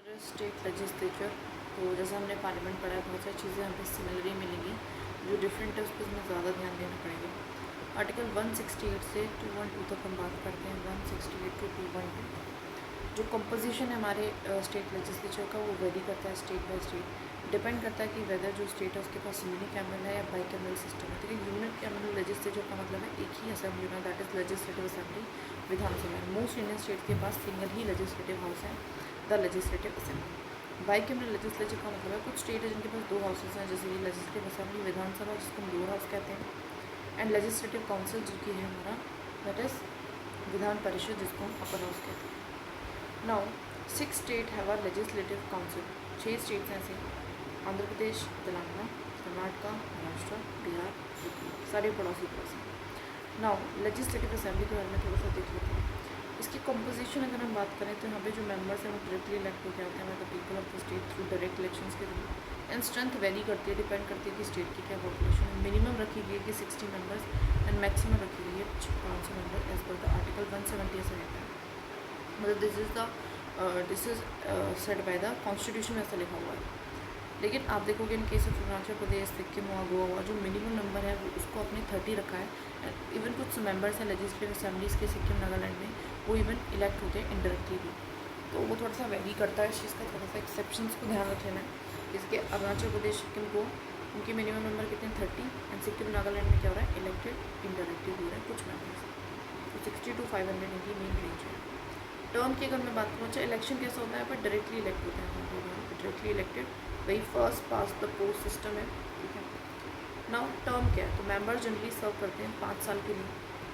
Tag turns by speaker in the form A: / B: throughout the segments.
A: State legislature, तो जैसे हमने पार्लियामेंट पढ़ा है, बहुत सारी चीज़ें हमें सिमिलर ही मिलेंगी। जो डिफरेंट है उस पर हमें ज़्यादा ध्यान देना पड़ेगा। आर्टिकल 168 से 212 तक हम बात करते हैं। 168 टू 212 जो कंपोजिशन है हमारे स्टेट लेजिस्लेचर का, वो वेरी करता है स्टेट बाय स्टेट। डिपेंड करता है कि वेदर जो स्टेट है उसके पास यूनिकैमरल है या बाइकैमरल सिस्टम है। तो यूनिकैमरल लेजिस्लेचर का मतलब है एक ही असेंबली में, that is legislative assembly, Vidhan Sabha. Most Indian state के पास सिंगल ही लेजिस्लेटिव हाउस है, the legislative assembly. Bicameral legislature का मतलब है कुछ स्टेट है जिनके पास दो हाउसेज हैं, जैसे कि लेजिस्लेटिव असेंबली, विधानसभा जिसको हम लोअर हाउस कहते हैं, एंड लेजिस्लेटिव काउंसिल जो कि है हमारा, दैट इज़ विधान परिषद जिसको हम अपर हाउस कहते हैं। Now 6 state have a legislative council. 6 states हैं ऐसे, आंध्र प्रदेश, तेलंगाना, कर्नाटका, महाराष्ट्र, बिहार, यूपी, सारे पड़ोसी। नाउ लेजिस्लेटिव असेंबली के बारे में थोड़ा सा देख लेते हैं। इसकी कंपोजिशन अगर हम बात करें तो यहाँ पे जो मेंबर्स हैं वो डायरेक्टली इलेक्ट होकर आते हैं, मतलब people of the state through direct elections के थ्रू। एंड स्ट्रेंथ वेरी करती है, डिपेंड करती है कि स्टेट की क्या पॉपुलेशन है। मिनिमम रखी गई है कि 60 मेंबर्स एंड मैक्सिमम रखी गई है 500 member as per the article 170 ऐसा रहता है। मतलब this is set by the constitution में ऐसा लिखा हुआ है। लेकिन आप देखोगे in case of Arunachal Pradesh, Sikkim हुआ, गोवा हुआ, जो मिनिमम नंबर है वो उसको अपने 30 रखा है। इवन कुछ मेंबर्स हैं लेजिस्लेटिव असेंबलीज़ के सिक्किम नागालैंड में, वो इवन इलेक्ट होते हैं इनडायरेक्टली भी। तो वो थोड़ा सा वेरी करता है इस चीज़ का, थोड़ा सा एक्सेप्शंस को ध्यान रख लेना है। इसके अरुणाचल प्रदेश, सिक्किम को उनके मिनिमम नंबर कितने 30, एंड सिक्किम नागालैंड में क्या हो रहा है, इलेक्टेड इनडायरेक्टली हो रहा है कुछ मेंबर्स। तो 60 to 500 इनकी मेन रेंज है। टर्म की अगर मैं बात करूँ, चाहे इलेक्शन कैसा होता है, पर डायरेक्टली इलेक्ट होते हैं, डायरेक्टली इलेक्टेड, वही first pass the post system है, ठीक है। नाउ टर्म क्या है, तो मेंबर जनरली सर्व करते हैं 5 साल के लिए,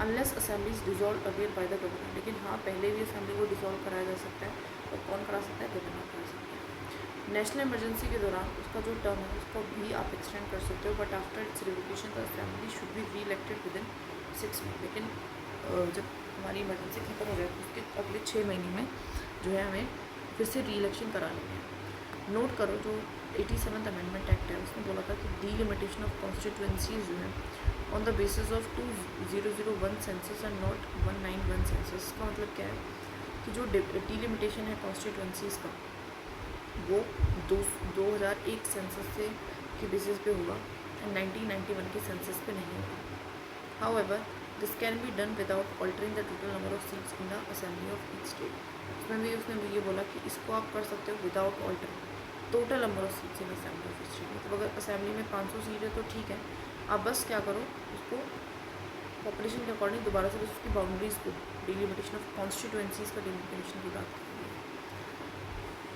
A: unless assemblies dissolve aware by the governor. लेकिन हाँ, पहले भी असेंबली को डिजॉल्व कराया जा सकता है, और कौन करा सकता है, गवर्नर करा सकता है। नेशनल इमरजेंसी के दौरान उसका जो टर्म है उसको भी आप एक्सटेंड कर सकते हो, but after it's revolution the assembly should be री इलेक्टेड विद इन 6 मंथ। लेकिन जब हमारी इमरजेंसी खत्म हो जाए तो उसके अगले 6 महीने में जो है हमें फिर से री इलेक्शन करा लेंगे। नोट करो, जो 87th अमेंडमेंट एक्ट है उसने बोला था कि डीलिमिटेशन ऑफ कॉन्स्टिट्यूएंसीज जो है on the basis of 2001 census and not 191 census. इसका मतलब क्या है कि जो डीलिमिटेशन है कॉन्स्टिट्यूएंसीज का वो 2001 सेंसस से के बेसिस पे होगा, एंड 1991 के सेंसस पे नहीं होगा। However this can be done without altering the total number of seats in the assembly of each state. उसने भी ये बोला कि इसको आप कर सकते हो without altering total number of seats in assembly of state. मतलब अगर असेंबली में 500 सीट है तो ठीक है, आप बस क्या करो, उसको पॉपुलेशन के अकॉर्डिंग दोबारा से बस उसकी बाउंड्रीज को, डिलिमिटेशन ऑफ कॉन्स्टिट्यूएंसीज का डिलिमिटेशन की बात करेंगे।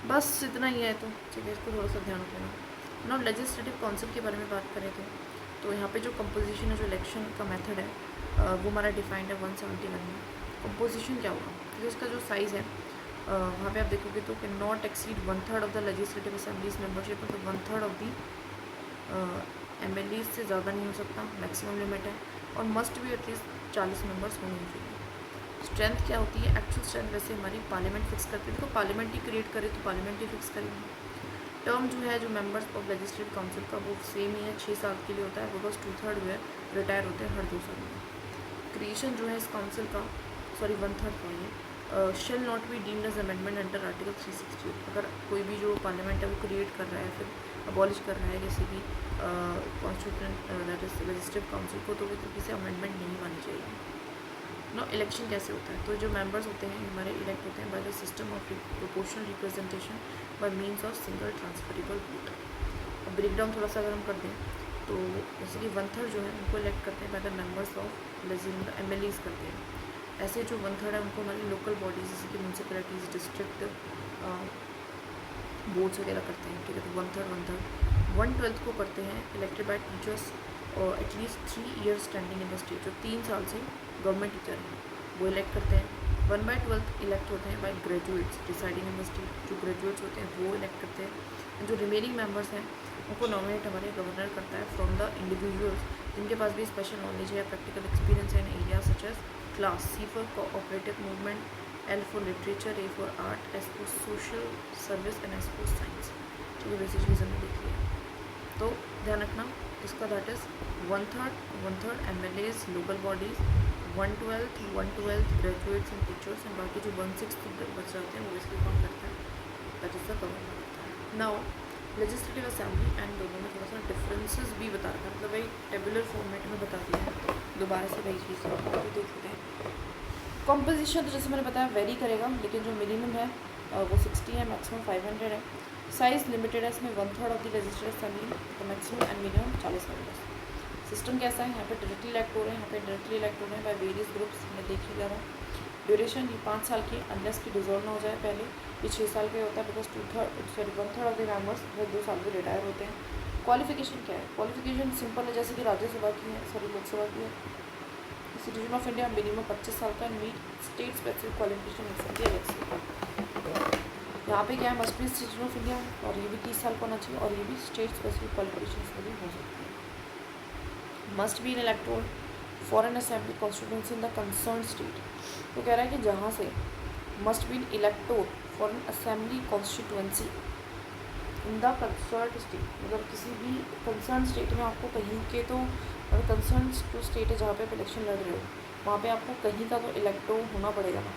A: बस इतना ही है, तो ठीक है, इसको थोड़ा सा ध्यान रखना। नाउ लेजिस्लेटिव काउंसिल के बारे में बात करें तो यहाँ पे जो कंपोजिशन है, जो इलेक्शन का मेथड है, वो हमारा डिफाइंड है 171 में। कंपोजिशन क्या होगा, तो इसका जो साइज़ है वहाँ पे आप देखोगे तो can not exceed 1/3 of the legislative assemblies membership, मतलब 1/3 ऑफ दी MLAs से ज़्यादा नहीं हो सकता, मैक्सिमम लिमिट है, और मस्ट भी एटलीस्ट 40 मेंबर्स होने चाहिए। स्ट्रेंथ क्या होती है, एक्चुअल स्ट्रेंथ वैसे हमारी पार्लियामेंट फिक्स करती है, तो पार्लियामेंट ही क्रिएट करे तो पार्लियामेंट ही फिक्स करेंगे। टर्म जो है जो मेंबर्स ऑफ लेजिस्लेटिव काउंसिल का वो सेम ही है, 6 साल के लिए होता है, वो बस 2/3 जो है रिटायर होते हैं हर 2 साल में। क्रिएशन जो है इस काउंसिल का, सॉरी 1/3 का ये shall not be deemed as amendment under article 368। अगर कोई भी जो पार्लियामेंट है वो क्रिएट कर रहा है, फिर अबॉलिश कर रहा है किसी भी constituent that is legislative council को, तो वो किसी अमेंडमेंट नहीं मानी चाहिए। नो इलेक्शन कैसे होता है, तो जो मेंबर्स होते हैं हमारे इलेक्ट होते हैं by the system of proportional representation bye means of single transferable vote. अब ब्रेकडाउन थोड़ा सा अगर हम कर दें तो जैसे कि 1/3 जो है उनको इलेक्ट करते हैं by the members of MLAs करते हैं। ऐसे जो 1/3 है उनको हमारी लोकल बॉडीज जैसे कि म्यूनसिपैलिटीज़, डिस्ट्रिक्ट बोर्ड्स वगैरह करते हैं, ठीक है। तो 1/3 1/12 को करते हैं इलेक्टेड बाय टीचर्स और at least 3 years standing in the state, जो 3 साल से गवर्नमेंट टीचर हैं वो इलेक्ट करते हैं। 1/12 इलेक्ट होते हैं by graduates deciding in the state, जो ग्रेजुएट्स होते हैं वो इलेक्ट करते हैं। जो रिमेनिंग मेंबर्स हैं उनको नॉमिनेट हमारे गवर्नर करता है फ्रॉम द इंडिविजुअल्स जिनके पास भी स्पेशल नॉलेज है या प्रैक्टिकल एक्सपीरियंस है in area such as class, C for cooperative movement, L for literature, A for art, S for social service and S for science। तो ये basic चीज़ हमने देख लिया, तो ध्यान रखना इसका, that is 1/3 MLAs, local bodies, 1/12 graduates and teachers, and बाकी जो 1/6 बच जाते हैं वो इसलिए कौन करता है, दैट इज़ द गवर्नर होता है। नाउ लेजिस्लेटिव असेंबली एंड दोनों में थोड़ा सा डिफरेंसेस भी बता रखा है, मतलब वही टेबुलर फॉर्मेट में बता दिया है, दोबारा से वही चीज़ देख लेते हैं। कॉम्पोजिशन तो जैसे मैंने बताया वेरी करेगा, लेकिन जो मिनिमम है वो 60 है, मैक्सिमम 500 है। साइज़ लिमिटेड है, इसमें 1/3 ऑफ द लेजिस्लेटिव असेंबली, तो maximum and minimum 40 members. System कैसा है, यहाँ पे डायरेक्टली इलेक्ट हो रहे हैं, यहाँ पे डायरेक्टली इलेक्ट हो रहे हैं बाय वेरियस ग्रुप्स, मैं देख ही जा रहा हूँ। ड्यूरेशन ये 5 साल की, अनलेस की डिजोल्व ना हो जाए पहले, ये 6 साल का होता है, बिकॉज 1/3 ऑफ द मेंबर्स फिर 2 साल के रिटायर होते हैं। क्वालिफिकेशन क्या है, क्वालिफिकेशन सिंपल है, जैसे कि राज्यसभा की है, सॉरी लोकसभा की है। सिटीजन ऑफ इंडिया मिनिमम 25 साल का, मीट स्टेट स्पेसिफिक क्वालिफिकेशन मिल सकती है। यहाँ पे क्या है, must B citizen of India, और ये भी 30 साल का होना चाहिए, और ये भी स्टेट स्पेसिफिक क्वालिफिकेशन में भी हो सकती है। Must be in electoral for an assembly constituency in the concern state, तो कह रहा है कि जहाँ से must be in elector for an assembly constituency in the concern state, मतलब किसी भी कंसर्न स्टेट में आपको कहीं के, तो अगर कंसर्न जो स्टेट है जहाँ पे आप इलेक्शन लड़ रहे हो, वहाँ पे आपको कहीं का तो इलेक्टो होना पड़ेगा ना,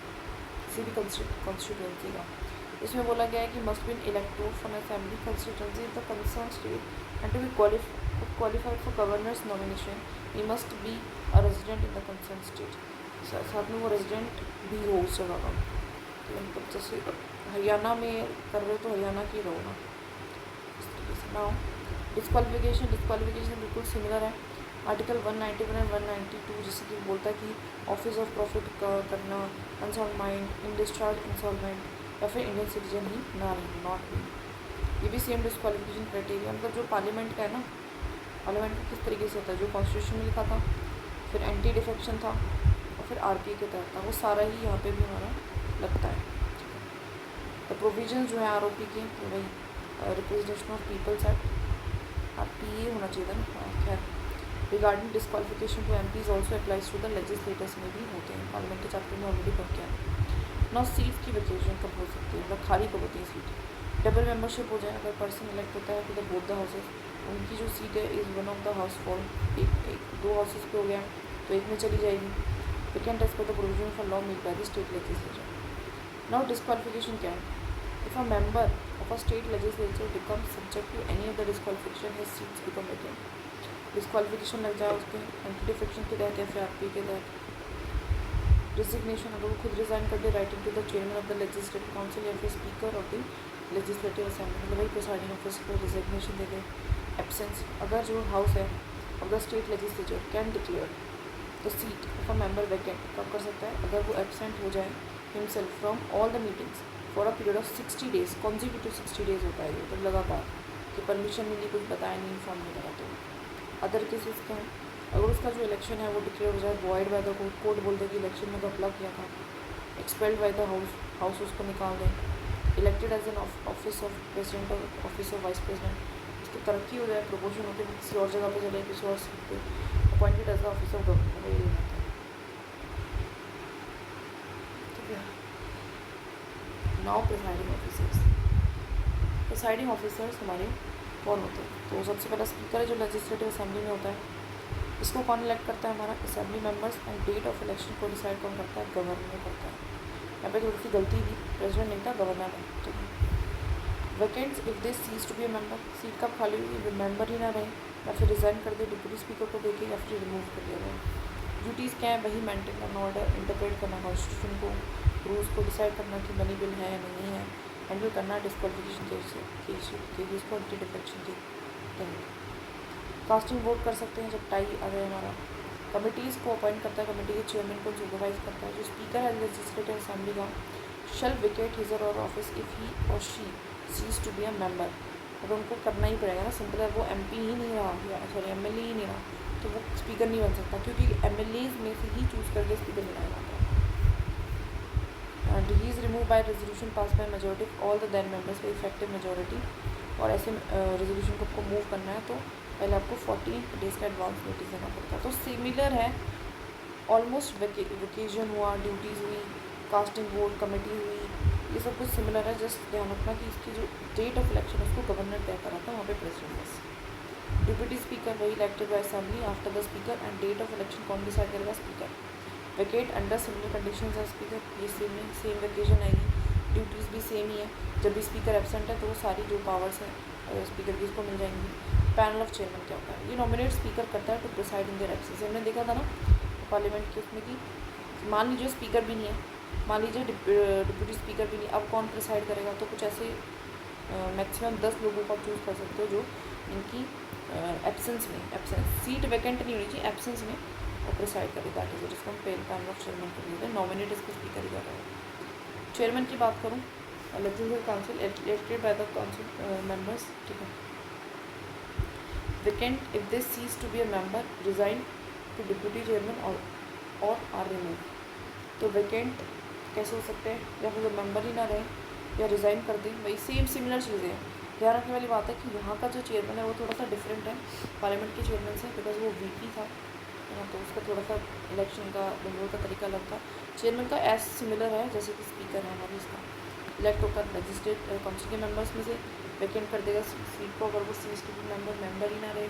A: किसी भी कॉन्स्टिट्यूंसी का। इसमें बोला गया है कि must be in elector for assembly constituency in the concern state and to be qualified for governor's nomination he must be a resident in the concern state, साथ में वो रेजिडेंट भी हो उस जगह का। तो मतलब जैसे हरियाणा में कर रहे हो तो हरियाणा की रहो ना, इस तरीके से ना। डिस्क्वालिफिकेशन बिल्कुल सिमिलर है, आर्टिकल 191 एंड 192, जिससे कि बोलता है कि ऑफिस ऑफ प्रॉफिट करना, unsound mind, in discharge, insolvent या फिर इंडियन सिटीजन ही ना रहे, नॉट बी। ये भी सेम डिस्क्वालिफिकेशन क्राइटेरिया, मतलब जो पार्लियामेंट का है ना, पार्लियामेंट का किस तरीके से होता है, जो कॉन्स्टिट्यूशन में लिखा था, फिर एंटी डिफेक्शन था, और फिर आरपीए के तहत था, वो सारा ही यहाँ पे भी हमारा लगता है। तो प्रोविजन जो है आरओपी के, तो वही representation of people's act, RPA होना चाहिए था ना, खैर। Regarding disqualification to MPs also applies to the legislators में भी होते हैं, पार्लियामेंट के चैप्टर में ऑलरेडी पढ़ के आए। नौ सीट की वेकेशन कब हो सकती है, मतलब खाली कब होती है सीट। डबल मेंबरशिप हो जाए, अगर पर्सन इलेक्ट होता है to the both the houses, उनकी जो सीट है is one of the house fall, एक 2 हाउसेज पे हो गया तो एक में चली जाएगी। Vacant as per the provision for law made by the state legislature. Now disqualification क्या है, if a member of a state legislature becomes subject to any of the disqualification, his seats become vacant। Disqualification लग जाए उसके anti defection के तहत या फिर RP के तहत। डिजिग्नेशन, अगर वो खुद रिजाइन कर दे, writing to the chairman of the legislative council या फिर speaker of the legislative assembly, मतलब वही प्रिसाइडिंग ऑफिसर को डिजिग्नेशन दे दे। एब्सेंस, अगर जो हाउस है of the state legislature can declare the seat of a member vacant, कब कर सकता है, अगर वो एब्सेंट हो जाए himself from all the meetings for a period of 60 days, consecutive 60 days होता है ये, तो लगातार कि परमिशन मिली, कुछ बताया नहीं, इन्फॉर्म नहीं करा। तो अदर केसेस क्या है, अगर उसका जो इलेक्शन है वो डिक्लेयर हो जाए void by the court, court बोल दे कि इलेक्शन में तो अप्लाई किया था, एक्सपेल्ड बाय द हाउस उसको निकाल दें। Elected as an office of president और ऑफिस ऑफ वाइस प्रेसिडेंट, उसकी तरक्की हो जाए, प्रमोशन होकर किसी और जगह पर चले, किसी और सीट पर appointed as the office of government. ठीक है। Now presiding officers, presiding officers हमारे कौन होते हैं, तो सबसे पहला स्पीकर है जो लेजिस्लेटिव असेंबली में होता है, इसको कौन इलेक्ट करता है, हमारा assembly members, and date of election को डिसाइड कौन करता है, गवर्नर करता है। यहाँ पे थोड़ी सी गलती थी, प्रेसिडेंट नहीं था, गवर्नर है, ठीक है। Vacants if they cease to be a member, seat कब खाली हुई, मेंबर ही ना रहे या फिर रिजाइन कर दे डिप्टी स्पीकर को देके या फिर रिमूव कर दिया जाए। ड्यूटीज़ क्या है, वही मेंटेन करना, ऑर्डर इंटरप्रेट करना, कॉन्स्टिट्यूशन को, रूल्स को डिसाइड करना कि मनी बिल है नहीं है, हैंडल करना डिस्क्वालिफिकेशन केसेस को एंटी डिफेक्शन के तहत। कास्टिंग वोट कर सकते हैं जब टाई आ जाए हमारा। कमिटीज़ को अपॉइंट करता है, कमेटी के चेयरमैन को सुपरवाइज करता है। जो स्पीकर है लेजिस्लेटिव असेंबली का शल विकेट हिजर और office if he or she ceases to be a member, अगर उनको करना ही पड़ेगा ना, सिंपल है, वो एमपी ही नहीं रहा, सॉरी एमएलए ही नहीं रहा, तो वो स्पीकर नहीं बन सकता, क्योंकि एमएलएज में से ही चूज़ करके स्पीकर बनाया जाता है। And he is remove by resolution pass by majority of all the then members by effective majority. और ऐसे रेजोल्यूशन को आपको मूव करना है तो पहले आपको 40 डेज़ का एडवांस नोटिस देना पड़ता है। तो सिमिलर है ऑलमोस्ट, वेकेजन हुआ, ड्यूटीज़ हुई, कास्टिंग वोट, कमेटी हुई, ये सब कुछ सिमिलर है। जस्ट ध्यान रखना कि इसकी जो डेट ऑफ इलेक्शन है उसको गवर्नर तय कराता है, वहाँ पे प्रेसिडेंट बस। डिप्टी स्पीकर वही elected by assembly after the speaker, and date of election कौन डिसाइड करेगा, speaker. Vacate under similar conditions है स्पीकर, ये सेम वेकेशन आएगी। ड्यूटीज़ भी सेम ही है। जब भी स्पीकर एब्सेंट है तो वो सारी जो पावर्स हैं स्पीकर की उसको मिल जाएंगी। पैनल ऑफ चेयरमैन क्या होता है, ये नॉमिनेट स्पीकर करता है to preside in their absence. हमने देखा था ना पार्लियामेंट के उसमें कि मान लीजिए स्पीकर भी नहीं है, मान लीजिए डिप्यूटी स्पीकर भी नहीं, अब कौन प्रिसाइड करेगा, तो कुछ ऐसे मैक्सिमम 10 लोगों को आप चूज़ कर सकते हो जो इनकी एब्सेंस सीट वैकेंट नहीं होनी चाहिए, एब्सेंस में और प्रिसाइड करे, दैट इज जिसको हम पैनल ऑफ चेयरमैन कर देते हैं। नॉमिनेट इसको स्पीकर ही कर रहे हैं। चेयरमैन की बात करूँ, legislative council elected by the council members, ठीक है। Vacant if they cease to be a member, resign to deputy chairman or are remove. तो वैकेंट कैसे हो सकते हैं, या फिर मेंबर ही ना रहे या रिज़ाइन कर दें, वही सेम सिमिलर चीज़ें हैं। ध्यान रखने वाली बात है कि यहाँ का जो चेयरमैन है वो थोड़ा सा डिफरेंट है पार्लियामेंट के चेयरमैन से, बिकॉज वो वीपी था, तो उसका थोड़ा सा इलेक्शन का रिमूवल का तरीका अलग था। चेयरमैन का एज सिमिलर है जैसे कि स्पीकर है हमारी, इसका इलेक्ट होकर लेजिस्लेटिव काउंसिल के मेंबर्स में से वैकेंट कर देगा सीट को, अगर वो सीज टू बी मेंबर ही ना रहे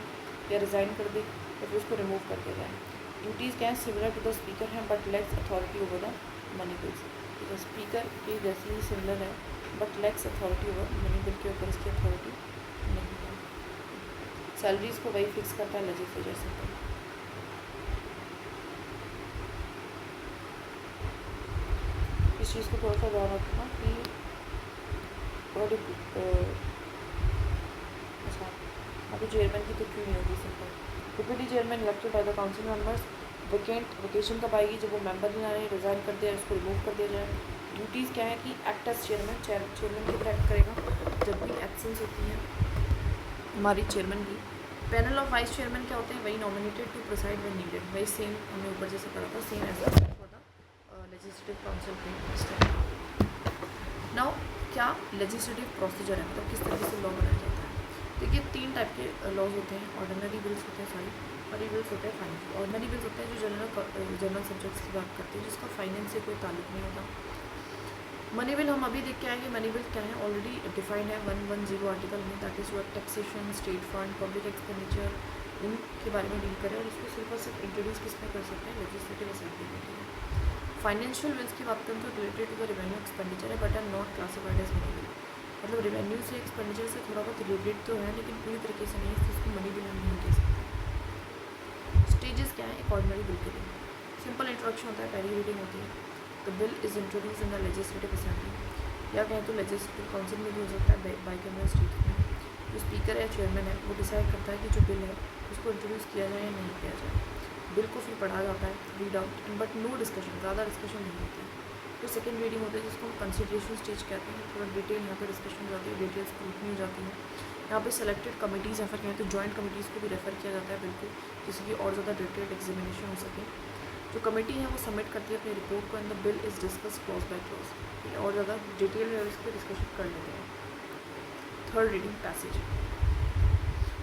A: या रिज़ाइन कर दे तो फिर उसको रिमूव कर दिया जाए। ड्यूटीज़ क्या है, सिमिलर टू द स्पीकर हैं but less authority over the money bills. तो स्पीकर के जैसे ही सिमिलर है but less authority over money bill के ऊपर इसकी अथॉरिटी नहीं है। सैलरीज को वही फिक्स करता है लेजिस्लेचर से। इस चीज़ को थोड़ा सा ध्यान रखना कि अच्छा अभी चेयरमैन की तो क्यों नहीं होगी, simple. Deputy chairman elected by the council members, vacation कब आएगी, जब वो मेंबर ही ना रहे, रिज़ाइन कर दिया, उसको रिमूव कर दिया जाए। ड्यूटीज़ क्या है कि एक्ट एज चेयरमैन की तरह एक्ट करेगा जब भी एब्सेंस होती है हमारी चेयरमैन की। पैनल ऑफ वाइस चेयरमैन क्या होते हैं, वही nominated to preside when needed, वही सेम हमने ऊपर जैसे करा था, same as for the legislative council के। नाउ क्या लेजिस्लेटिव प्रोसीजर है, मतलब किस तरीके से लॉ बनाया जाता है। देखिए 3 टाइप के लॉज होते हैं, ऑर्डिनरी बिल्स होते हैं, और बिल्स होते हैं फाइनेंस। ऑर्डिनरी बिल्स होते हैं जो जनरल सब्जेक्ट्स की बात करते हैं, जिसका फाइनेंस से कोई ताल्लुक नहीं होता। मनी बिल हम अभी देख के आएंगे, मनी बिल क्या है ऑलरेडी डिफाइंड है 110 आर्टिकल में, that is your taxation, state fund, public expenditure, इनके बारे में डील करें, और इसको सिर्फ और सिर्फ इंट्रोड्यूस किस में कर सकते हैं, लेजिस्लेटिव असेंबली में। फाइनेंशियल बिल्स की बात करें तो related to the revenue expenditure है but are not classified as money bill, मतलब रेवेन्यू से एक्सपेंडिचर से थोड़ा बहुत रिलेटेड तो है लेकिन पूरी तरीके से नहीं है, तो इसको मनी बिल हम नहीं कह सकते। स्टेजेस क्या है एक ऑर्डिनरी बिल के लिए, सिंपल इंट्रोडक्शन होता है, पहली रीडिंग होती है, the bill is introduce in the legislative assembly, या कहें तो लेजिस्लेटिव काउंसिल में भी हो सकता है, बाइकैमरल स्टेट में। जो स्पीकर या चेयरमैन है वो डिसाइड करता है कि जो बिल है उसको इंट्रोड्यूस किया जाए या नहीं किया जाए। बिल को फिर पढ़ा जाता है, read out, but no discussion, ज़्यादा डिस्कशन नहीं होती है। फिर सेकेंड रीडिंग होती है जिसको हम कंसिडरेशन स्टेज कहते हैं, थोड़ा डिटेल यहाँ पर डिस्कशन हो जाती है, डिटेल स्क्रूटनी हो जाती है। यहाँ पे सेलेक्टेड कमिटीज़ या फिर कहें तो जॉइंट कमिटीज़ को भी रेफ़र किया जाता है बिल्कुल, जिससे कि और ज़्यादा डिटेल्ड एग्जामिनेशन हो सके। जो कमेटी है वो सबमिट करती है अपनी रिपोर्ट को, and the bill is discuss clause by clause, और ज़्यादा डिटेल में इस पर डिस्कशन कर लेते हैं। थर्ड रीडिंग पैसेज,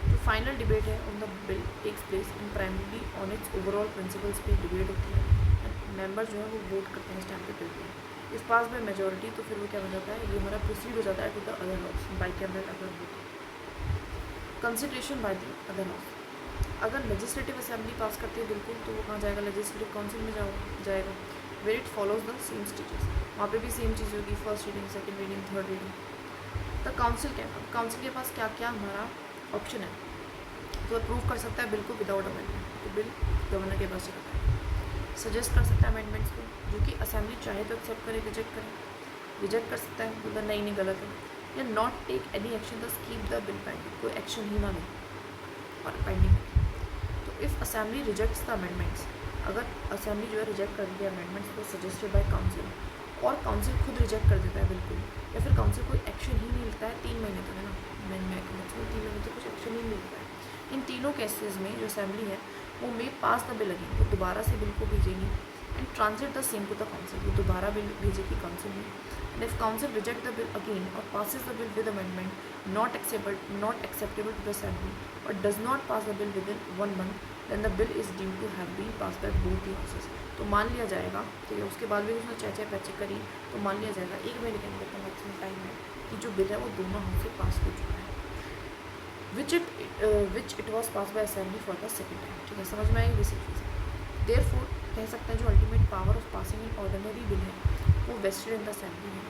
A: जो फाइनल डिबेट है on the bill takes place in primary on its overall principles पे डिबेट होती है, मेंबर जो है वो वोट करते हैं इस टाइम पे बिल पे। इस पास बाय मेजोरिटी तो फिर वो क्या हो जाता है, ये हमारा प्रोसीड हो जाता है to the other house bicameral अगर vote. Consideration by the other house, अगर लेजिस्लेटिव असेंबली पास करती है बिल्कुल तो वो कहाँ जाएगा, लेजिस्लेटिव काउंसिल में जाएगा, where it follows the same stages, वहाँ पे भी सेम चीज़ होगी, first reading, second reading, third reading. The council क्या है, काउंसिल के पास क्या क्या हमारा ऑप्शन है, तो अप्रूव कर सकता है बिल को विदाउट अमेंडमेंट, तो बिल गवर्नर के पास चलता है। सजेस्ट कर सकता है अमेंडमेंट्स को, जो कि असेंबली चाहे तो एक्सेप्ट करे, रिजेक्ट कर सकता है, मतलब नहीं गलत है, या नॉट टेक एनी एक्शन, दस कीप द बिल पेंडिंग, कोई एक्शन ही ना ले और पेंडिंग। तो if assembly rejects the amendments, अगर असेंबली जो है रिजेक्ट कर दिया अमेंडमेंट्स को सजेस्टेड बाय काउंसिल, और काउंसिल खुद रिजेक्ट कर देता है बिल्कुल, या फिर काउंसिल कोई एक्शन ही नहीं लेता है 3 महीने तक, है ना, मैक्सिमम 3 महीने तक कुछ एक्शन ही नहीं लेता है। इन तीनों केसेस में जो असेंबली है वो may pass the bill again, वो दोबारा से बिल को भेजेंगी, and translate the same to the council, वो दोबारा बिल भेजेगी काउंसिल में। And if council reject the bill again और passes the bill with amendment not acceptable to the assembly और does not pass the bill within 1 month, then the bill is due to have been pass by both the houses. तो मान लिया जाएगा, ठीक है, उसके बाद भी उसने चाहे पैचे करी तो मान लिया जाएगा 1 महीने के अंदर का मैक्सिमम टाइम है कि जो बिल है वो दोनों हाउस से पास हो चुका है, which it was pass by assembly for the second time. ठीक है, समझ में आएगी बेसिक चीज़। देयरफॉर कह सकते हैं जो ultimate power of passing in ordinary bill है वो वेस्टेड इन द असेंबली है,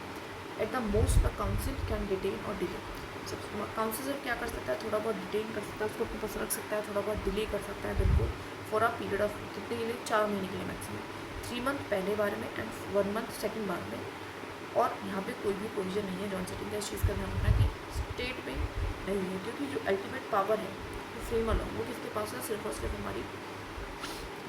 A: at the most the council can detain और डिले। काउंसिल सिर्फ क्या कर सकता है, थोड़ा बहुत डिटेन कर सकता है, उसको अपने पास रख सकता है, थोड़ा बहुत डिले कर सकता है बिल को फॉर अ पीरियड ऑफ कितने के लिए, 4 महीने के लिए मैक्सिमम, 3 मंथ पहले बार में एंड 1 मंथ सेकेंड बार में। और यहाँ पे कोई भी प्रोविजन नहीं है जॉन सेटिंग का, इस चीज़ का ध्यान रखना कि स्टेट में नहीं है, क्योंकि जो अल्टीमेट पावर है फ्रेम वाला वो किसके पास है, सिर्फ और सिर्फ हमारी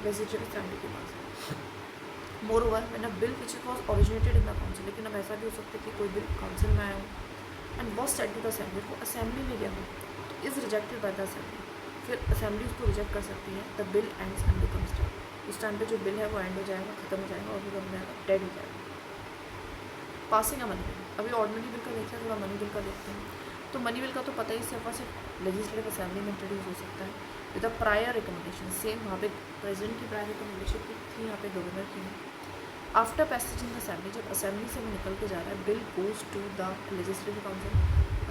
A: लेजिस्लेटिव असेंबली के पास है। More over when a bill which was originated in the council, लेकिन अब ऐसा भी हो सकता है कि कोई बिल काउंसिल में आया हो and was sent to the assembly, वो असेंबली में गया हो तो is rejected by the assembly, फिर असेंबली उसको रिजेक्ट कर सकती है। The bill ends and becomes dead, उस टाइम पे जो बिल है वो एंड हो जाएगा, खत्म हो जाएगा और वो बन जाएगा, डेड हो जाएगा। पासिंग अ मनी बिल, अभी ऑर्डिनरी बिल का देखते हैं, थोड़ा मनी बिल का देखते हैं। तो मनी बिल का तो पता ही सिर्फ और सिर्फ लेजिस्लेटिव असेंबली में इंट्रोड्यूस हो सकता है with a prior recommendation, same वहाँ पे प्रेसिडेंट की प्रायर रिकमेंडेशन थी, यहाँ पे गवर्नर की है। After passage in the assembly, जब असेंबली से वो निकल के जा रहा है, bill goes to the legislative council,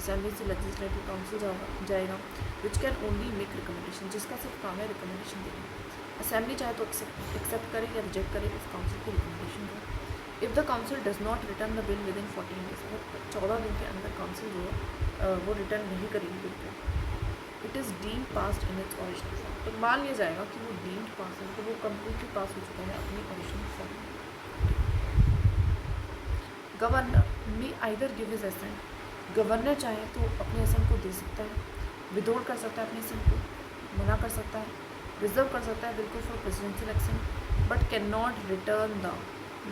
A: assembly से लेजिस्लेटिव काउंसिल जाएगा, which can only make recommendation, जिसका सिर्फ काम है रिकमेंडेशन देना। असेंबली चाहे तो एक्सेप्ट करे या रिजेक्ट करे उस काउंसिल की रिकमेंडेशन को। If the council does not return the bill with in 14 days, अगर 14 दिन के अंदर काउंसिल जो है वो रिटर्न नहीं करेगी बिल को, it is deemed passed in its original form, तो मान लिया जाएगा कि वो डीम्ड पास है, तो वो कम्प्लीटली पास हो चुका है अपनी ओरिजिनल फॉर्म में। Governor may either give his assent, governor चाहे तो अपने एसेंट को दे सकता है, विदहोल्ड कर सकता है अपने एसेंट को, मना कर सकता है, रिजर्व कर सकता है बिल्कुल for presidential action, but can not return the,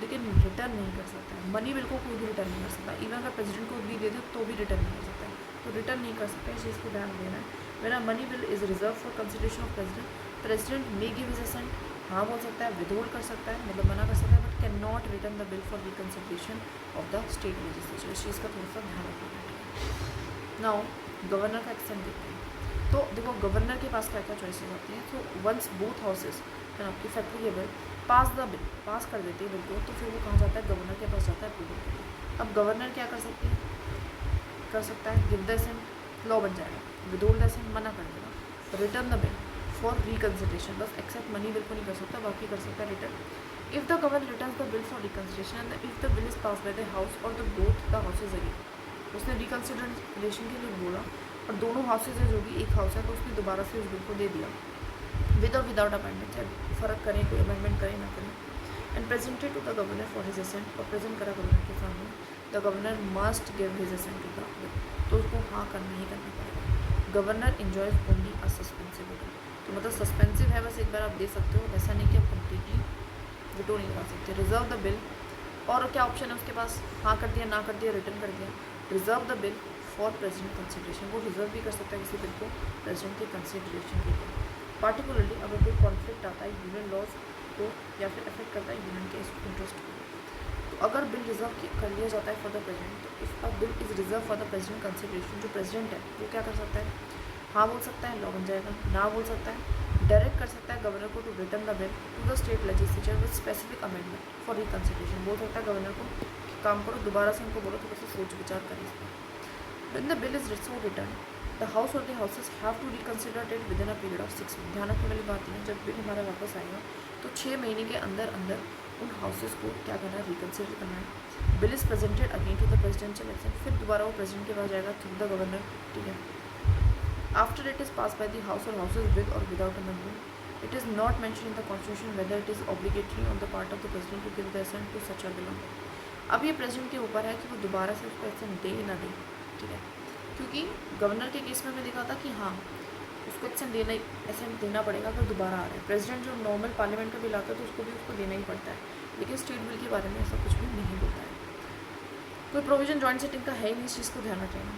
A: लेकिन रिटर्न नहीं कर सकता है। मनी बिल को कोई भी रिटर्न नहीं कर सकता, इवन अगर प्रेसिडेंट को भी दे दे तो भी रिटर्न नहीं कर सकता है, तो रिटर्न नहीं कर सकता है, इस चीज़ को ध्यान देना है। मेरा money bill is reserve for consideration of president, president may give his assent, हाँ बोल सकता है, विदहोल्ड कर सकता है मतलब मना कर सकता है, but can not return the bill for reconsideration of the state legislature, इस चीज़ का थोड़ा सा ध्यान रखना। नाउ गवर्नर का एक्सेंट देखते हैं, तो देखो गवर्नर के पास क्या क्या चॉइसेस आती हैं। तो once both houses effective bill pass the bill, pass कर देती है बिल को, तो फिर वो कहाँ जाता है, गवर्नर के पास जाता है अप्रूवल के लिए। अब गवर्नर क्या कर सकती है, कर सकता है गिव द असेंट, लॉ बन जाएगा, विदहोल्ड द असेंट, मना कर देगा, return the bill for reconsideration, बस एक्सेप्ट मनी बिल को नहीं कर सकता, बाकी कर सकता है return. If the governor return the bill for reconsideration and if the bill is pass by the house और the both the houses again, उसने रिकन्सिडरेशन के लिए बोला और दोनों हाउसेज है, जो भी एक हाउस है, तो उसने दोबारा से उस बिल को दे दिया विद और विदाउट अमेंडमेंट, चाहे फ़र्क करें कोई अमेंडमेंट करें ना करें, and presented to the governor for his assent, और प्रेजेंट करा गवर्नर के सामने, the governor must give his assent to the bill, तो उसको हाँ करना ही करना पड़ेगा। Governor enjoys only a suspensive veto, तो मतलब सस्पेंसिव है, बस एक बार आप दे सकते हो, वैसा नहीं कि आप कम्प्लीटली विटो नहीं लगा सकते। रिजर्व द बिल, और क्या ऑप्शन है उसके पास, हाँ कर दिया, ना कर दिया, रिटर्न कर दिया। Reserve the bill for president consideration, वो रिजर्व भी कर सकता है किसी बिल को प्रेसिडेंट के कंसिडरेशन के लिए। पार्टिकुलरली अगर कोई कॉन्फ्लिक्ट आता है यूनियन लॉज को या फिर अफेक्ट करता है यूनियन के इंटरेस्ट को, तो अगर बिल रिजर्व कर लिया जाता है फॉर द प्रेसिडेंट, तो if a bill is reserve for the president consideration, जो प्रेसिडेंट है वो क्या कर सकता है, हाँ बोल सकता है, लॉ बन जाएगा, ना बोल सकता है, डायरेक्ट कर सकता है गवर्नर को to return the bill to the state legislature with specific amendment for reconsideration, बोल सकता है गवर्नर को कि काम करो, दोबारा से उनको बोलो थोड़ा सा सोच विचार करें इस पर। When the bill is so returned, the house or the houses have to reconsider it within a period of 6 months. ध्यान रखने वाली बात है, जब बिल हमारा वापस आएगा तो 6 महीने के अंदर अंदर उन हाउसेस को क्या करना है, रिकन्सिडर करना है। Bill is presented again to the presidential action, फिर दोबारा वो प्रेसिडेंट के पास जाएगा थ्रू द गवर्नर, ठीक है। After it is pass by the house or houses with or without amendment, it is not mention in the constitution whether it is obligatory on the part of the president to give the assent to such a bill. अब ये president के ऊपर है कि वो दोबारा से उसको असेंट दे ना दे, ठीक है, क्योंकि गवर्नर के केस में मैं देखा था कि हाँ उसको असेंट देना पड़ेगा अगर दोबारा आ रहा है। प्रेसिडेंट जो नॉर्मल पार्लियामेंट का बिल आता है तो उसको भी उसको देना ही पड़ता है, लेकिन स्टेट बिल के बारे में ऐसा कुछ भी नहीं होता है। कोई प्रोविजन जॉइंट सेटिंग का है ही नहीं, इस चीज़ को ध्यान रखेंगे।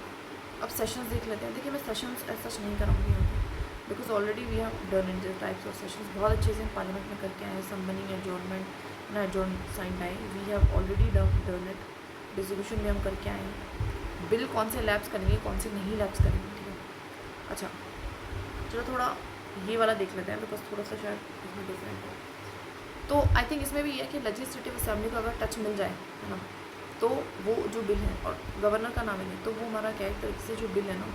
A: अब सेशंस देख लेते हैं। देखिए मैं सेशंस ऐसा नहीं कराऊंगी यहाँ पे, because already we have done in this types of sessions, बहुत अच्छे से पार्लियामेंट में करके आए, सबमनी एडजॉर्नमेंट ना एडजॉर्न साइन आए, we have already done it, distribution भी हम करके आए हैं, बिल कौन से लैप्स करेंगे कौन से नहीं लैप्स करेंगे, ठीक है। अच्छा चलो थोड़ा ये वाला देख लेते हैं, बिकॉज थोड़ा सा शायद इसमें डिफरेंट है। तो आई थिंक इसमें भी है कि लेजिस्लेटिव असेंबली को अगर टच मिल जाए, है ना, तो वो जो बिल है और गवर्नर का नाम है, तो वो हमारा क्या एक तरीके से जो बिल है ना,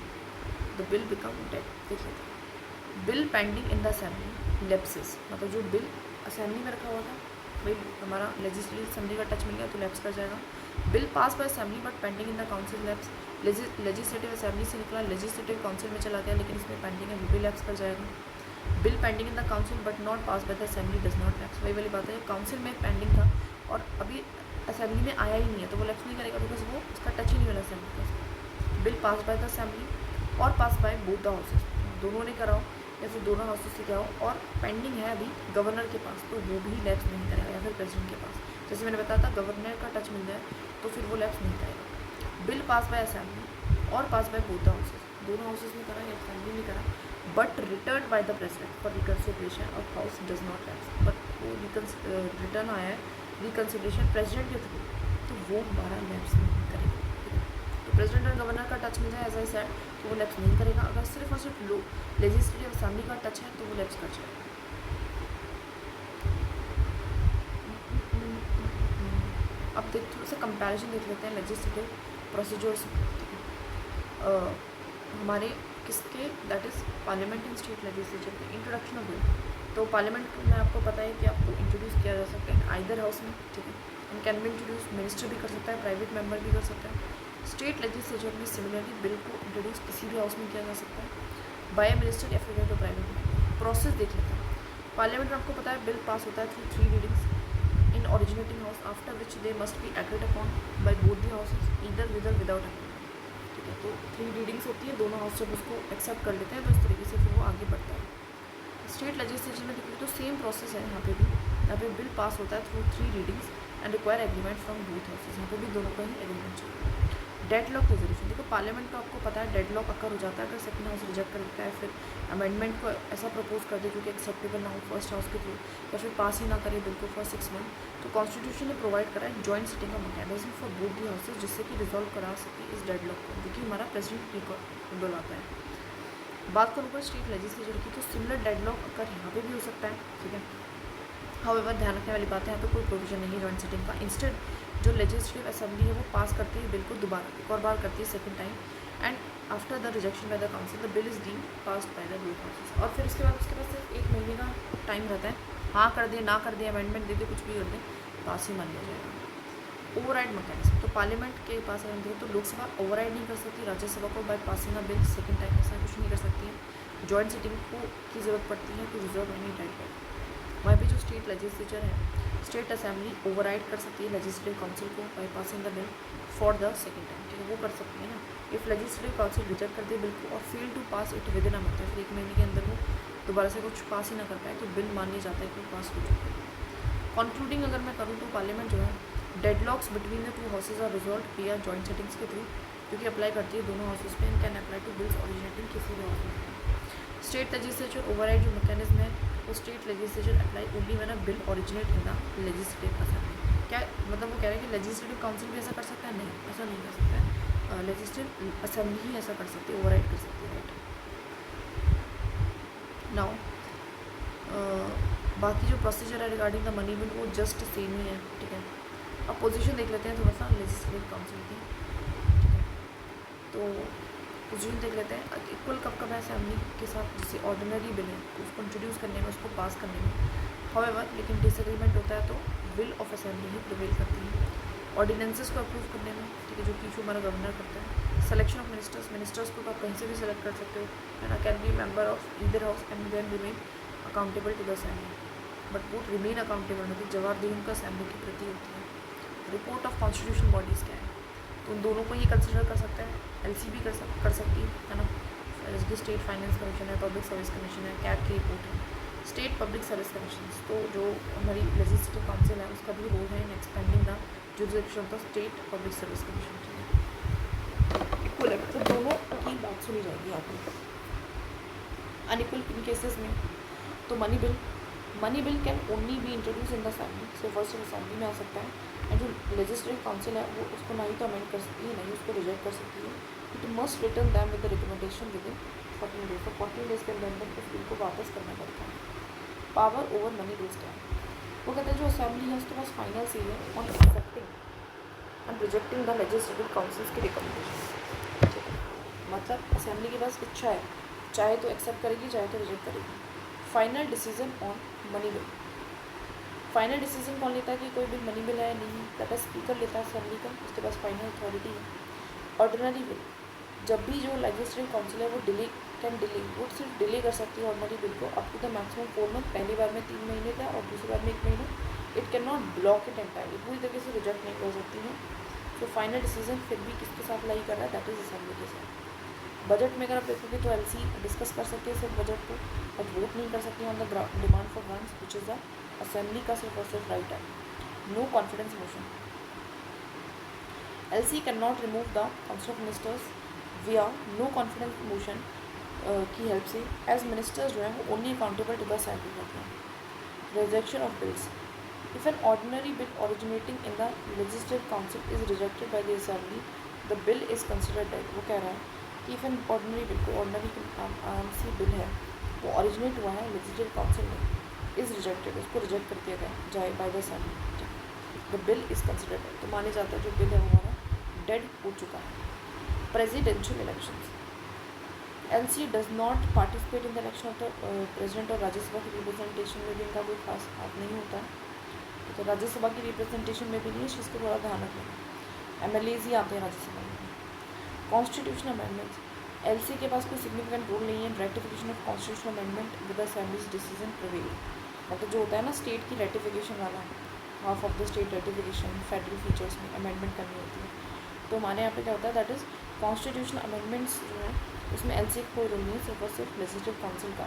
A: द बिल बिकम डेड। देख लेते हैं, bill pending in the assembly lapses, मतलब जो बिल असेंबली में रखा हुआ था भाई हमारा लेजिस्लेटिव असेंबली का टच मिल गया तो लैप्स कर जाएगा। Bill pass by assembly but pending in the council lapse, legislative assembly से निकला लेजिस्लेटिव काउंसिल में चला गया लेकिन इसमें पेंडिंग है, वो भी लैप्स कर जाएगा। Bill pending in the council but not pass by the assembly does not lapse, वही वाली बात है, काउंसिल में पेंडिंग था और अभी असेंबली में आया ही नहीं है तो वो लैप्स नहीं करेगा बिकॉज वो उसका टच ही नहीं वाला असेंबली का। Bill pass by the assembly और पास बाय बोथ द हाउसेस, दोनों ने कराओ या फिर दोनों हाउसेस से कराओ और पेंडिंग है अभी गवर्नर के पास तो वो भी लैप्स नहीं करेगा या फिर प्रेसिडेंट के पास। जैसे मैंने बताया था गवर्नर का टच मिल जाए तो फिर वो लैप्स नहीं करेगा। बिल पास बाय असेंबली और पास बाय बोथ द हाउसेस, दोनों हाउसेस में करा या असेंबली में करा but return by the president for reconsideration of house does not lapse, but वो रिटर्न आया है रिकन्सिडरेशन प्रेसिडेंट के थ्रू तो वो हमारा लैप्स नहीं करेगा। तो प्रेसिडेंट और गवर्नर का टच मिल जाए एज आई सेड तो वो लैप्स नहीं करेगा। अगर सिर्फ और सिर्फ लेजिस्लेटिव असेंबली का टच है तो वो लैप्स कर जाएगा। अब थोड़ा सा कंपैरिजन देख लेते हैं लेजिस्लेटिव प्रोसीजर्स हमारे किसके, that is parliament and state legislature के। इंट्रोडक्शन ऑफ बिल, तो पार्लियामेंट में आपको पता है कि आपको इंट्रोड्यूस किया जा सकता है आइदर हाउस में, ठीक है, and can be introduce minister भी कर सकता है, प्राइवेट मेंबर भी कर सकता है। स्टेट लेजिस्लेचर में सिमिलरली बिल को इंट्रोड्यूस किसी भी हाउस में किया जा सकता है बाय मिनिस्टर या फिर प्राइवेट मेंबर। प्रोसेस देख लेते हैं। पार्लियामेंट में आपको पता है बिल पास होता है through 3 readings in originating house after which they must be agreed upon bye both the houses either with or without agreement, ठीक है। तो 3 रीडिंग्स होती है, दोनों हाउस जब उसको एक्सेप्ट कर लेते हैं तो इस तरीके से फिर वो आगे बढ़ता है। स्टेट लेजिस्लेचर में देखिए तो सेम प्रोसेस है यहाँ पे भी, यहाँ पे बिल पास होता है through 3 readings and require agreement from both houses, यहाँ पे भी दोनों का ही एग्रीमेंट चाहिए। डेडलॉक रेजोल्यूशन, देखो पार्लियामेंट का आपको पता है डेडलॉक अकर हो जाता है अगर सेकंड हाउस रिजेक्ट कर देता है, फिर अमेंडमेंट को ऐसा प्रपोज कर दे जो कि एक्सेप्टेबल ना हो फर्स्ट हाउस के थ्रू या फिर पास ही ना करे बिल को फॉर 6 मंथ, तो कॉन्स्टिट्यूशन ने प्रोवाइड करा है जॉइंट सिटिंग का mechanism for both the houses जिससे कि रिजॉल्व करा सके इस डेडलॉक को, जो कि हमारा प्रेसिडेंट बुलाता है। बात करूँगा स्टेट लेजिस्लेचर की तो सिमिलर डेडलॉक अकर यहाँ पे भी हो सकता है, ठीक है। हाउएवर ध्यान रखने वाली बात है यहाँ पे कोई प्रोविजन नहीं है जॉइंट सिटिंग का। इंस्टेड जो लेजिस्लेटिव असेंबली है वो पास करती है बिल को दोबारा एक और बार करती है second time and after the rejection by the council the bill is deem passed by the both houses, और फिर उसके बाद उसके पास सिर्फ 1 महीने का टाइम रहता है, हाँ कर दे ना कर दे अमेंडमेंट दे दे कुछ भी कर दे पास ही मान लिया जाएगा। ओवरराइड मैकेनिज्म, तो पार्लियामेंट के पास अगर देखें तो लोकसभा ओवरराइड नहीं कर सकती राज्यसभा को by passing a bill second time, ऐसा कुछ नहीं कर सकती है। जॉइंट सिटिंग को की ज़रूरत पड़ती है to reserve any type of. वहाँ पे जो स्टेट लेजिस्लेचर है स्टेट असेंबली ओवरराइड कर सकती है लेजिस्लेटिव काउंसिल को by passing the bill for the second time, ठीक है, वो कर सकती है ना। इफ़ लेजिस्लेटिव काउंसिल रिजेक्ट कर दे बिल को और fail to pass it within a month, फिर 1 महीने के अंदर वो दोबारा से कुछ पास ही ना कर पाए तो बिल मान लिया जाता है कि पास हो चुका है। कंक्लूडिंग अगर मैं करूँ तो पार्लियामेंट जो है deadlocks between the 2 houses are resolve किया जॉइंट सेटिंग्स के थ्रू, क्योंकि अप्लाई करती है दोनों हाउसेज पे and can apply to bills originating किसी भी हाउस में। स्टेट लेजिस्लेचर ओवरराइड जो मैकेनिज्म है वो state legislature apply only when a bill originate in the legislative assembly. क्या मतलब वो कह रहे हैं कि लेजिस्लेटिव काउंसिल भी ऐसा कर सकता है? नहीं, ऐसा नहीं कर सकता है, लेजिस्लेटिव असेंबली ही ऐसा कर सकती है, ओवरराइड कर सकती है, राइट। नाउ बाकी जो प्रोसीजर है रिगार्डिंग द मनी बिल वो जस्ट सेम ही है, ठीक है। अब पोजीशन देख लेते हैं थोड़ा सा लेजिस्लेटिव काउंसिल की, ठीक है। तो पोजीशन देख लेते हैं इक्वल कब है असेंबली के साथ, जिससे ऑर्डिनरी बिल है तो उसको इंट्रोड्यूस करने में उसको पास करने में, हाउएवर लेकिन डिसएग्रीमेंट होता है तो will of assembly he prevail करती है। ऑर्डिनेंसेस को अप्रूव करने में, ठीक है, जो कि इशू हमारा गवर्नर करता है। सिलेक्शन ऑफ मिनिस्टर्स को आप कहीं से भी सेलेक्ट कर सकते हो and can be member of either house and then remain accountable to the assembly, but वो रिमेन अकाउंटेबल मतलब जवाबदेही उनका असेंबली के प्रति होती है। रिपोर्ट ऑफ कॉन्स्टिट्यूशन बॉडीज़ क्या है तो उन दोनों को ही कंसिडर कर सकता है, एलसीबी कर सकती है ना, जैसे स्टेट फाइनेंस कमीशन है, पब्लिक सर्विस कमीशन है, कैट की रिपोर्ट है, स्टेट पब्लिक सर्विस कमीशन। तो जो हमारी लेजिस्लेटिव काउंसिल है उसका भी रोल है in expending the jurisdiction of the state public service commission. Equal है मतलब दोनों की बात सुनी जाएगी यहाँ पर। अनइक्वल इन केसेस में तो money bill can only be introduce in the assembly, so first assembly में आ सकता है एंड जो लेजिस्लेटिव काउंसिल है वो उसको ना ही तो अमेंड कर सकती है ना ही उसको रिजेक्ट कर सकती है। It must return them with the recommendation with in 14 days, तो 14 डेज के अंदर उस बिल को वापस करना पड़ता है। पावर ओवर मनी बिल्स क्या है वो कहते हैं जो असेंबली है उसके पास फाइनल से है on accepting and rejecting the legislative councils की रिकमेंडेशन, ठीक है। मतलब असेंबली के पास इच्छा है, चाहे तो एक्सेप्ट करेगी चाहे तो रिजेक्ट करेगी। Final decision on money bill, final decision कौन लेता है कि कोई बिल मनी बिल है नहीं, दैट इज स्पीकर लेता है असेंबली का, उसके पास फाइनल अथॉरिटी है। ऑर्डिनरी बिल, जब भी जो लेजिस्लेटिव काउंसिल है वो वो सिर्फ डिले कर सकती है ऑर्डिनरी बिल को up to the maximum 4 month, पहली बार में 3 महीने का और दूसरी बार में 1 महीना। It can not block it entirely, पूरी तरीके से रिजेक्ट नहीं कर सकती है। तो फाइनल डिसीजन फिर भी किसके साथ लाई कर रहा है, दैट इज असेंबली के साथ। बजट में अगर आप देखोगे तो एलसी डिस्कस कर सकते हैं सिर्फ बजट को, बट वोट नहीं कर सकती on the demand for grants which is the assembly का सिर्फ और सिर्फ राइट है। No confidence motion, LC can not remove the council of ministers via no confidence motion की हेल्प से, एज मिनिस्टर्स जो है वो only accountable to the assembly होते हैं। Rejection of bills, if an ordinary bill originating in the legislative council is rejected by the assembly the bill is considered dead. वो कह रहा है कि इफ एन ऑर्डिनरी बिल, कोई ordinary आराम सी bill है वो ओरिजिनेट हुआ है लेजिस्लेटिव काउंसिल में, इज रिजेक्टेड, उसको रिजेक्ट कर दिया गया जाए bye the assembly, the bill is considered dead, तो माने जाता है जो बिल है वो हमारा डेड हो चुका है। Presidential elections, LC does not participate in the election of the president और राज्यसभा की रिप्रेजेंटेशन में भी इनका कोई खास हाथ नहीं होता है, तो राज्यसभा की रिप्रेजेंटेशन में भी नहीं, इस चीज़ को थोड़ा ध्यान रखना। एमएलएज ही आते हैं राज्यसभा में। कॉन्स्टिट्यूशन अमेंडमेंट्स, एलसी के पास कोई सिग्निफिकेंट रोल नहीं है ratification of constitution amendment with assemblies decision prevail, मतलब जो होता है ना स्टेट की रेटिफिकेशन वाला, half of the state ratification federal features में अमेंडमेंट करनी होती है, तो हमारे यहाँ पे क्या होता है दैट इज़ कॉन्स्टिट्यूशन अमेंडमेंट्स जो है उसमें एलसी का कोई रोल नहीं है, सिर्फ और सिर्फ लेजिस्लेटिव काउंसिल का।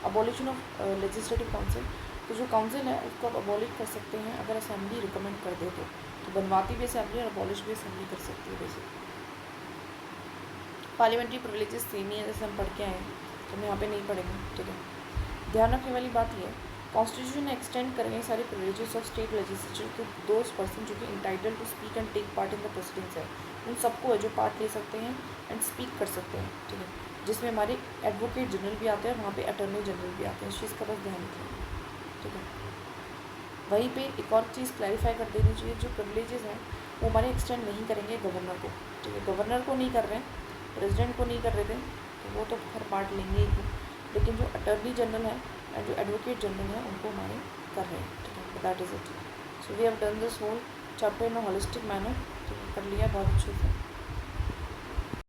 A: अबॉलिशन ऑफ लेजिस्लेटिव काउंसिल, तो जो काउंसिल है उसको आप अबॉलिश कर सकते हैं अगर असेंबली रिकमेंड कर दे तो बनवाती भी असेंबली और अबॉलिश भी असेंबली कर सकती है बेसिकली। पार्लियामेंट्री प्रिविलेजेस सेम ही है जैसे हम पढ़ के आए हैं, तो हम यहाँ पे नहीं पढ़ेंगे, ठीक है। ध्यान रखने वाली बात यह है कॉन्स्टिट्यूशन एक्सटेंड करेंगे सारे privileges of state legislature to those person जो कि entitled to speak and take part in the proceedings है, उन सबको है जो पार्ट ले सकते हैं एंड स्पीक कर सकते हैं, ठीक है, जिसमें हमारे एडवोकेट जनरल भी आते हैं और वहाँ पे अटर्नी जनरल भी आते हैं, इस चीज़ का बस ध्यान रखें, ठीक है। वहीं पे एक और चीज़ क्लैरिफाई कर देनी चाहिए, जो प्रिविलेजेस हैं वो हमारे एक्सटेंड नहीं करेंगे गवर्नर को, ठीक है, गवर्नर को नहीं कर रहे हैं, प्रेसिडेंट को नहीं कर रहे थे, तो वो तो हर पार्ट लेंगे ही, लेकिन जो अटर्नी जनरल है एंड जो एडवोकेट जनरल है उनको हमारे कर रहे हैं, ठीक है, that is it. So we have done this whole chapter in a holistic manner, ठीक है, कर लिया बहुत अच्छे से।